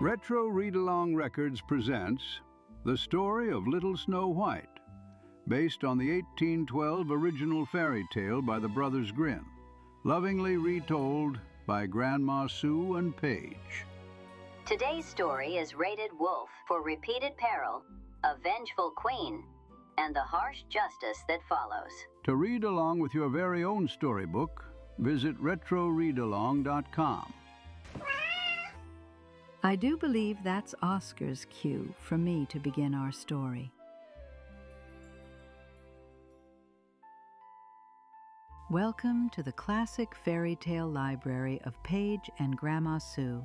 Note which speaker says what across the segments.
Speaker 1: Retro Read-Along Records presents The Story of Little Snow White, based on the 1812 original fairy tale by the Brothers Grimm, lovingly retold by Grandma Sue and P.A.I.G.E.
Speaker 2: Today's story is rated Wolf for repeated peril, a vengeful queen, and the harsh justice that follows.
Speaker 1: To read along with your very own storybook, visit retroreadalong.com.
Speaker 3: I do believe that's Oscar's cue for me to begin our story. Welcome to the classic fairy tale library of P.A.I.G.E and Grandma Sue.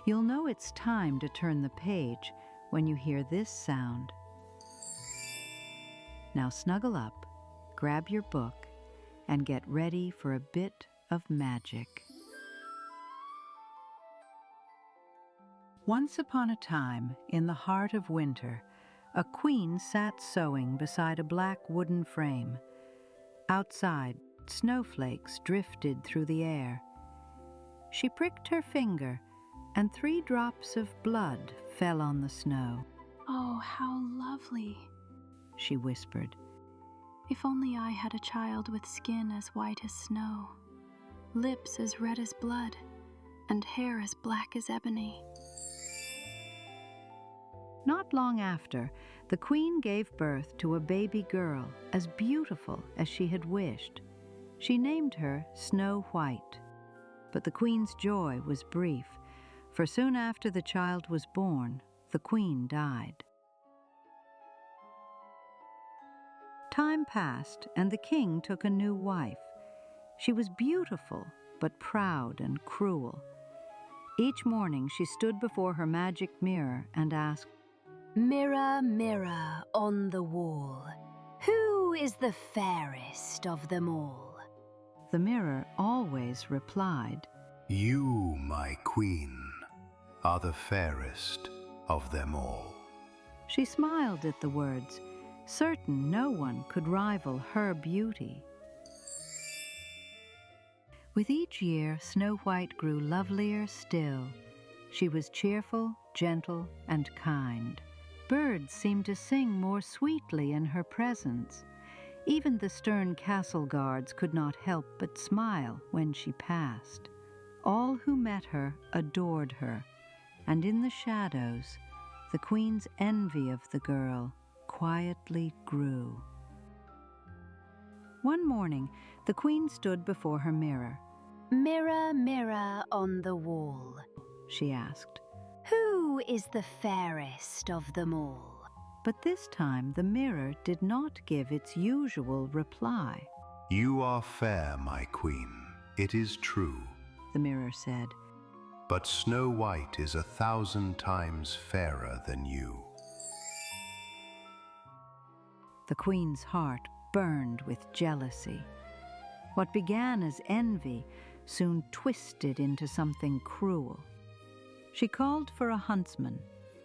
Speaker 3: You'll know it's time to turn the page when you hear this sound. Now snuggle up, grab your book, and get ready for a bit of magic. Once upon a time, in the heart of winter, a queen sat sewing beside a black wooden frame. Outside, snowflakes drifted through the air. She pricked her finger, and 3 drops of blood fell on the snow.
Speaker 4: "Oh, how lovely,"
Speaker 3: she whispered.
Speaker 4: "If only I had a child with skin as white as snow, lips as red as blood, and hair as black as ebony."
Speaker 3: Not long after, the queen gave birth to a baby girl as beautiful as she had wished. She named her Snow White. But the queen's joy was brief, for soon after the child was born, the queen died. Time passed, and the king took a new wife. She was beautiful, but proud and cruel. Each morning she stood before her magic mirror and asked,
Speaker 5: "Mirror, mirror on the wall, who is the fairest of them all?"
Speaker 3: The mirror always replied,
Speaker 6: "You, my queen, are the fairest of them all."
Speaker 3: She smiled at the words, certain no one could rival her beauty. With each year, Snow White grew lovelier still. She was cheerful, gentle, and kind. Birds seemed to sing more sweetly in her presence. Even the stern castle guards could not help but smile when she passed. All who met her adored her, and in the shadows, the queen's envy of the girl quietly grew. One morning, the queen stood before her mirror.
Speaker 5: "Mirror, mirror on the wall,
Speaker 3: She asked.
Speaker 5: who is the fairest of them all?"
Speaker 3: But this time the mirror did not give its usual reply.
Speaker 6: "You are fair, my queen, it is true.
Speaker 3: The mirror said,
Speaker 6: But Snow White is 1,000 times fairer than you."
Speaker 3: The queen's heart burned with jealousy. What began as envy soon twisted into something cruel. She called for a huntsman.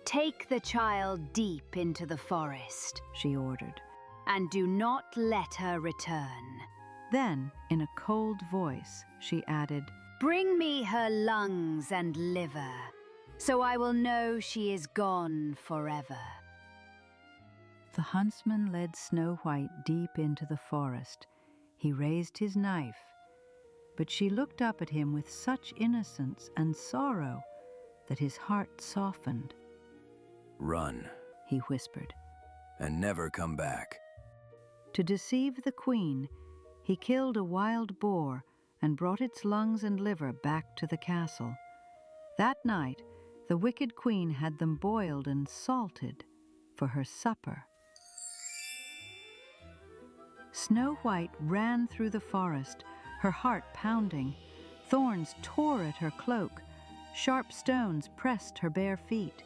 Speaker 5: "Take the child deep into the forest,
Speaker 3: She ordered.
Speaker 5: and do not let her return.
Speaker 3: Then, in a cold voice, she added,
Speaker 5: Bring me her lungs and liver, so I will know she is gone forever."
Speaker 3: The huntsman led Snow White deep into the forest. He raised his knife, but she looked up at him with such innocence and sorrow that his heart softened.
Speaker 7: "Run,"
Speaker 3: He whispered.
Speaker 7: "and never come back."
Speaker 3: To deceive the queen, he killed a wild boar and brought its lungs and liver back to the castle. That night, the wicked queen had them boiled and salted for her supper. Snow White ran through the forest, her heart pounding. Thorns tore at her cloak. Sharp stones pressed her bare feet.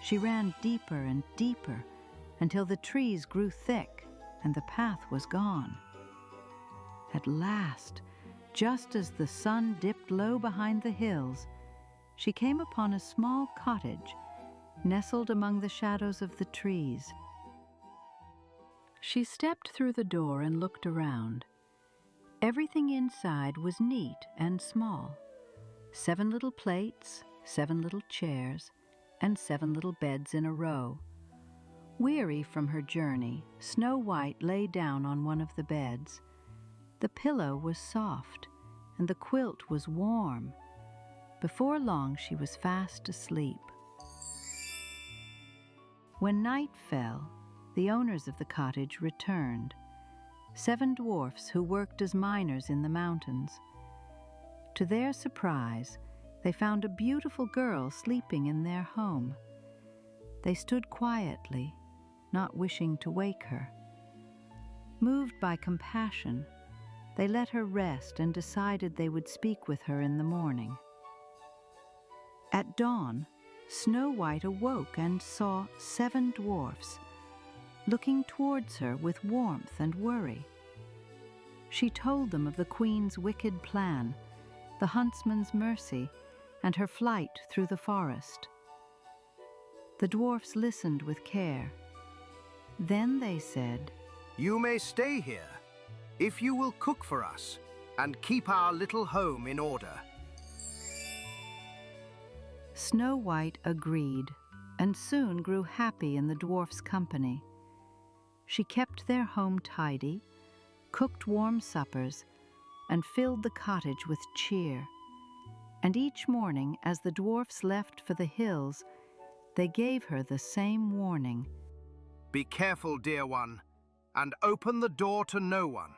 Speaker 3: She ran deeper and deeper until the trees grew thick and the path was gone. At last, just as the sun dipped low behind the hills, she came upon a small cottage nestled among the shadows of the trees. She stepped through the door and looked around. Everything inside was neat and small. 7 little plates, 7 little chairs, and 7 little beds in a row. Weary from her journey, Snow White lay down on one of the beds. The pillow was soft, and the quilt was warm. Before long, she was fast asleep. When night fell, the owners of the cottage returned, 7 dwarfs who worked as miners in the mountains. To their surprise, they found a beautiful girl sleeping in their home. They stood quietly, not wishing to wake her. Moved by compassion, they let her rest and decided they would speak with her in the morning. At dawn, Snow White awoke and saw 7 dwarfs looking towards her with warmth and worry. She told them of the queen's wicked plan, the huntsman's mercy, and her flight through the forest. The dwarfs listened with care. Then they said,
Speaker 8: "You may stay here, if you will cook for us and keep our little home in order."
Speaker 3: Snow White agreed, and soon grew happy in the dwarfs' company. She kept their home tidy, cooked warm suppers, and filled the cottage with cheer. And each morning, as the dwarfs left for the hills, they gave her the same warning.
Speaker 8: "Be careful, dear one, and open the door to no one.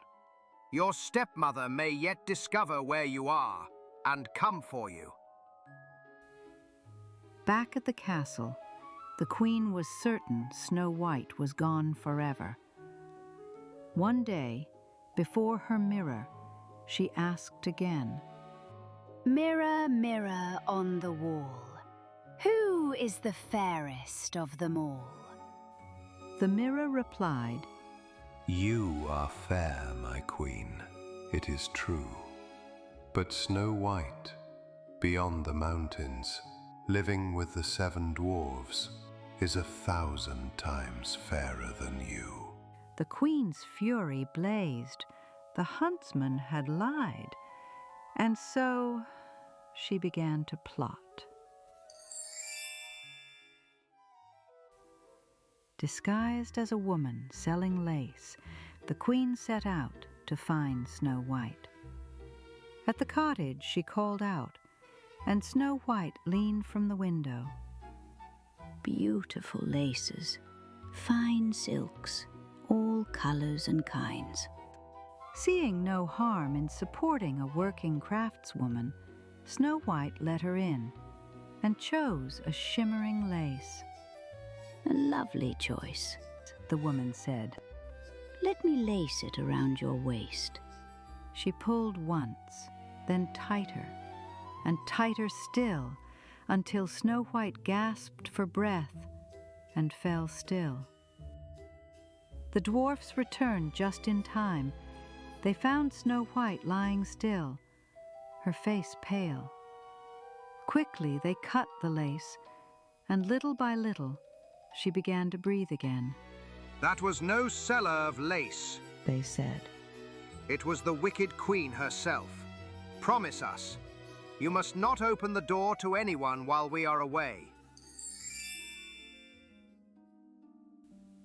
Speaker 8: Your stepmother may yet discover where you are and come for you."
Speaker 3: Back at the castle, the queen was certain Snow White was gone forever. One day, before her mirror, she asked again,
Speaker 5: Mirror, mirror on the wall, who is the fairest of them all?
Speaker 3: The mirror replied,
Speaker 6: You are fair, my queen, it is true. But Snow White, beyond the mountains, living with the 7 dwarves, is 1,000 times fairer than you.
Speaker 3: The queen's fury blazed. The huntsman had lied. And so she began to plot. Disguised as a woman selling lace, the queen set out to find Snow White. At the cottage, she called out, and Snow White leaned from the window.
Speaker 9: Beautiful laces, fine silks, all colors and kinds.
Speaker 3: Seeing no harm in supporting a working craftswoman, Snow White let her in and chose a shimmering lace.
Speaker 9: A lovely choice,
Speaker 3: The woman said.
Speaker 9: Let me lace it around your waist.
Speaker 3: She pulled once, then tighter, and tighter still, until Snow White gasped for breath and fell still. The dwarfs returned just in time. They found Snow White lying still, her face pale. Quickly they cut the lace, and little by little she began to breathe again.
Speaker 8: "That was no seller of lace,"
Speaker 3: they said.
Speaker 8: "It was the wicked queen herself. Promise us. You must not open the door to anyone while we are away."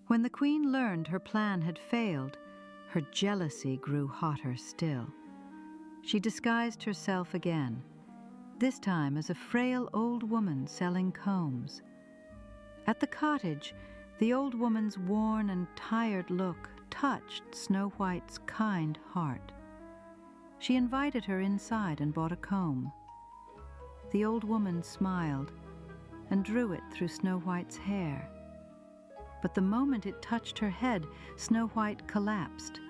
Speaker 3: When the queen learned her plan had failed, her jealousy grew hotter still. She disguised herself again, this time as a frail old woman selling combs. At the cottage, the old woman's worn and tired look touched Snow White's kind heart. She invited her inside and bought a comb. The old woman smiled and drew it through Snow White's hair. But the moment it touched her head, Snow White collapsed,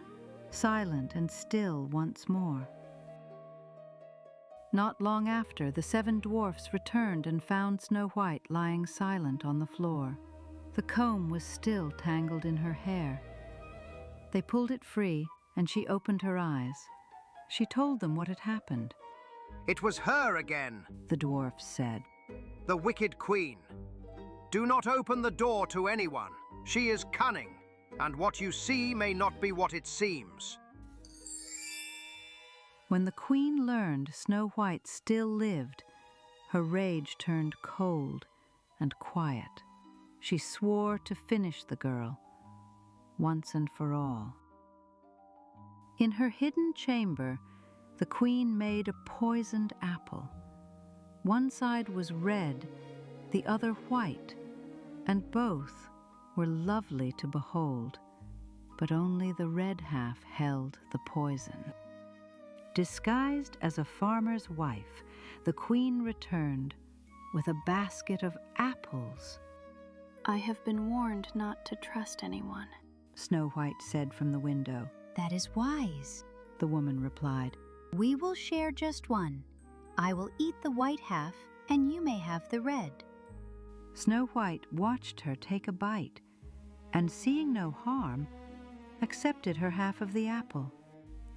Speaker 3: silent and still once more. Not long after, the 7 dwarfs returned and found Snow White lying silent on the floor. The comb was still tangled in her hair. They pulled it free, and she opened her eyes. She told them what had happened.
Speaker 8: "It was her again,"
Speaker 3: the dwarfs said.
Speaker 8: "The wicked queen. Do not open the door to anyone. She is cunning, and what you see may not be what it seems."
Speaker 3: When the queen learned Snow White still lived, Her rage turned cold and quiet. She swore to finish the girl, once and for all. In her hidden chamber, the queen made a poisoned apple. One side was red, the other white, and both were lovely to behold, but only the red half held the poison. Disguised as a farmer's wife, the queen returned with a basket of apples.
Speaker 4: I have been warned not to trust anyone,
Speaker 3: Snow White said from the window.
Speaker 5: That is wise.
Speaker 3: The woman replied.
Speaker 5: We will share just one. I will eat the white half, and you may have the red.
Speaker 3: Snow White watched her take a bite, and seeing no harm, accepted her half of the apple.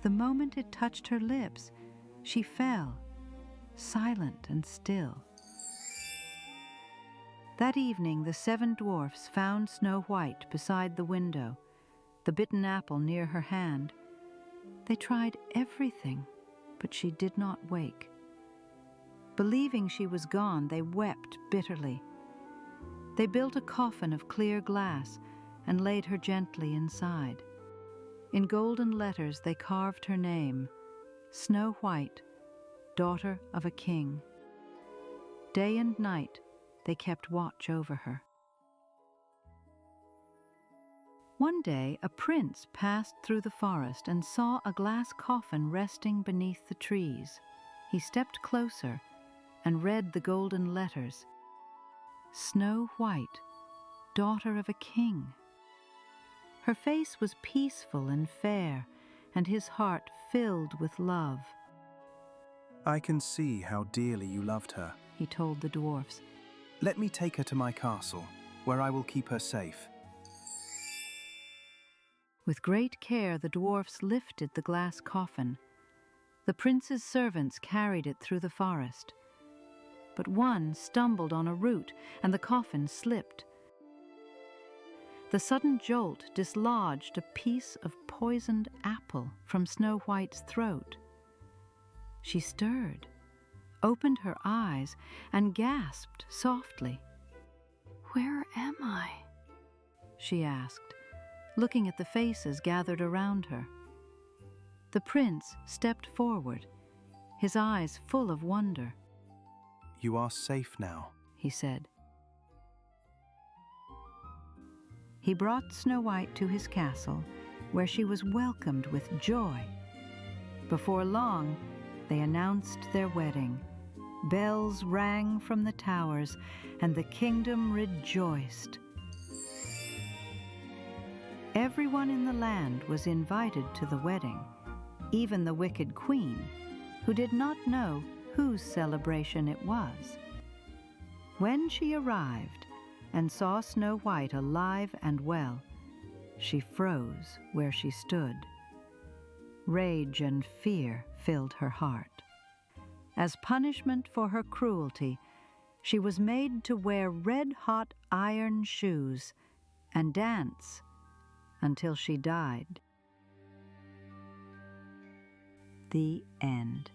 Speaker 3: The moment it touched her lips, she fell, silent and still. That evening, the 7 dwarfs found Snow White beside the window, the bitten apple near her hand. They tried everything, but she did not wake. Believing she was gone, they wept bitterly. They built a coffin of clear glass and laid her gently inside. In golden letters they carved her name, Snow White, daughter of a king. Day and night they kept watch over her. One day a prince passed through the forest and saw a glass coffin resting beneath the trees. He stepped closer and read the golden letters, Snow White, daughter of a king. Her face was peaceful and fair, and his heart filled with love.
Speaker 10: I can see how dearly you loved her,
Speaker 3: he told the dwarfs.
Speaker 10: Let me take her to my castle, where I will keep her safe.
Speaker 3: With great care, the dwarfs lifted the glass coffin. The prince's servants carried it through the forest. But one stumbled on a root, and the coffin slipped. The sudden jolt dislodged a piece of poisoned apple from Snow White's throat. She stirred, opened her eyes, and gasped softly.
Speaker 4: Where am I?
Speaker 3: She asked, looking at the faces gathered around her. The prince stepped forward, his eyes full of wonder.
Speaker 10: You are safe now,
Speaker 3: he said. He brought Snow White to his castle, where she was welcomed with joy. Before long, they announced their wedding. Bells rang from the towers, and the kingdom rejoiced. Everyone in the land was invited to the wedding, even the wicked queen, who did not know whose celebration it was. When she arrived and saw Snow White alive and well, she froze where she stood. Rage and fear filled her heart. As punishment for her cruelty, she was made to wear red-hot iron shoes and dance until she died. The end.